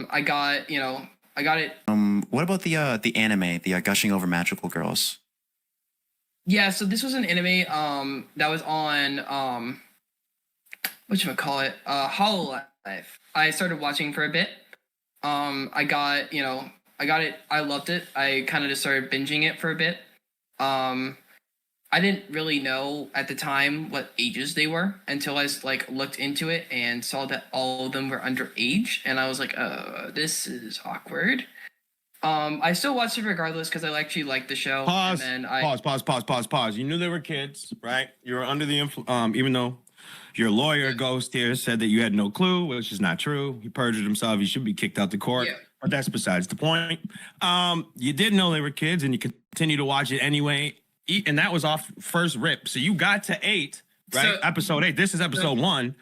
I got, I got it. What about the anime, the gushing over magical girls? Yeah, so this was an anime that was on whatchamacallit, Hololive. I started watching for a bit. I got, I got it. I loved it. I kind of just started binging it for a bit. I didn't really know at the time what ages they were until I like looked into it and saw that all of them were underage, and I was like, this is awkward. I still watched it regardless because I actually liked the show. Pause. And then Pause. You knew they were kids, right? You were under the influence. Even though your lawyer Ghost here said that you had no clue, which is not true. He perjured himself. He should be kicked out the court. Yeah. But that's besides the point. You did know they were kids, and you continue to watch it anyway. And that was off first rip. So you got to 8, right? So, episode 8. This is episode 1.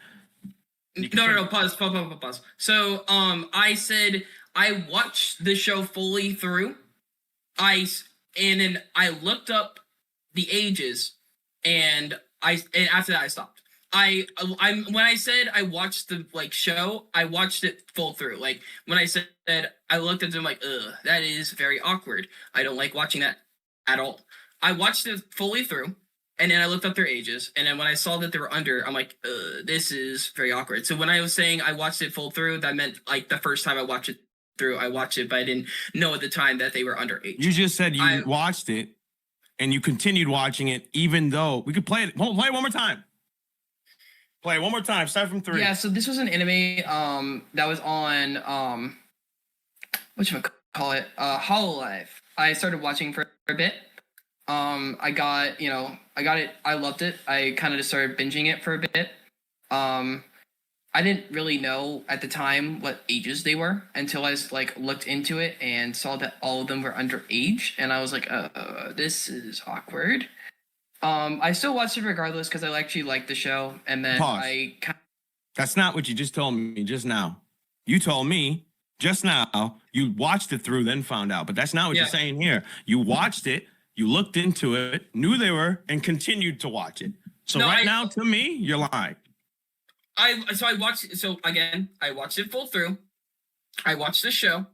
No. Pause. So, I said I watched the show fully through. And then I looked up the ages, and after that I stopped. When I said I watched the show, I watched it full through. Like when I said I looked at them like, that is very awkward. I don't like watching that at all. I watched it fully through, and then I looked up their ages, and then when I saw that they were under, I'm like, this is very awkward. So when I was saying I watched it full through, that meant like the first time I watched it through, I watched it, but I didn't know at the time that they were underage. You just said you watched it, and you continued watching it, even though we could play it. Play it one more time. Play it one more time. Start from 3. Yeah. So this was an anime that was on whatchamacallit, Hololive. I started watching for a bit. I got, I got it. I loved it. I kind of just started binging it for a bit. I didn't really know at the time what ages they were until I like looked into it and saw that all of them were underage, and I was like, this is awkward. I still watched it regardless because I actually liked the show, and then Pause. That's not what you just told me just now. You told me just now you watched it through, then found out, but that's not what you're saying here. You watched it. You looked into it, knew they were, and continued to watch it. So now, to me, you're lying. I watched it full through. I watched the show,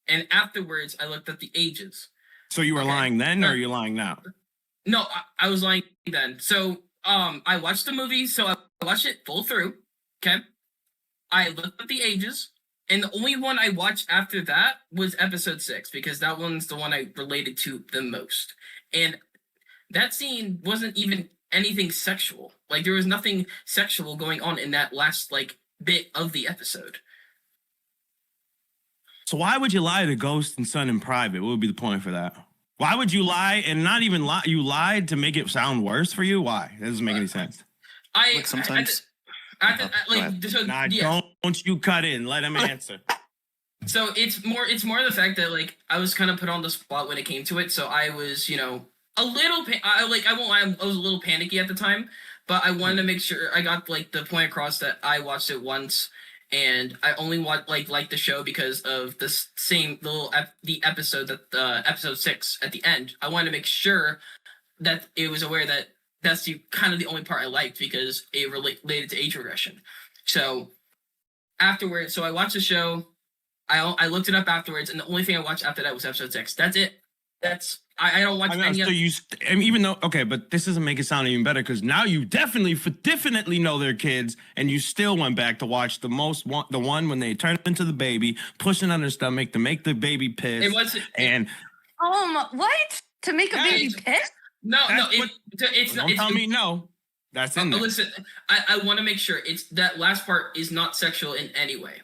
and afterwards, I looked at the ages. So you were lying then, or are you lying now? No, I was lying then. So, I watched the movie, so I watched it full through. Okay, I looked at the ages, and the only one I watched after that was episode 6 because that one's the one I related to the most. And that scene wasn't even anything sexual. Like, there was nothing sexual going on in that last, bit of the episode. So why would you lie to Ghost and Son in private? What would be the point for that? Why would you lie and not even lie? You lied to make it sound worse for you? Why? That doesn't make any sense. Sometimes. Don't you cut in. Let him answer. So it's more the fact that I was kind of put on the spot when it came to it. So I was, a little I won't lie, I was a little panicky at the time, but I wanted to make sure I got the point across that I watched it once, and I only watched like the show because of the same the episode that episode 6 at the end. I wanted to make sure that it was aware that that's kind of the only part I liked because it related to age regression. So afterwards, I watched the show. I looked it up afterwards, and the only thing I watched after that was episode 6. That's it. I don't watch any other. Even though, okay, but this doesn't make it sound even better because now you definitely know they're kids, and you still went back to watch the one when they turned into the baby, pushing on their stomach to make the baby piss. What? To make a baby piss? No, it's not. Don't tell me no. That's in there. Listen, I want to make sure it's that last part is not sexual in any way.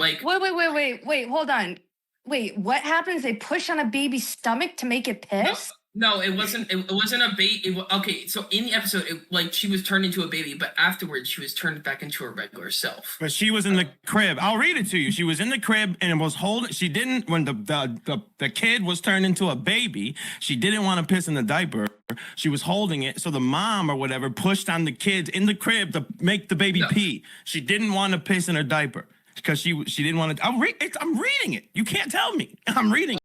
Wait, hold on. Wait, what happens? They push on a baby's stomach to make it piss? No, it wasn't. It wasn't a baby. Okay, so in the episode, she was turned into a baby, but afterwards she was turned back into her regular self. But she was in the crib. I'll read it to you. She was in the crib and it was holding. She didn't when the kid was turned into a baby. She didn't want to piss in the diaper. She was holding it, so the mom or whatever pushed on the kids in the crib to make the baby pee. She didn't want to piss in her diaper because she didn't want to. I'm reading it. You can't tell me. I'm reading it.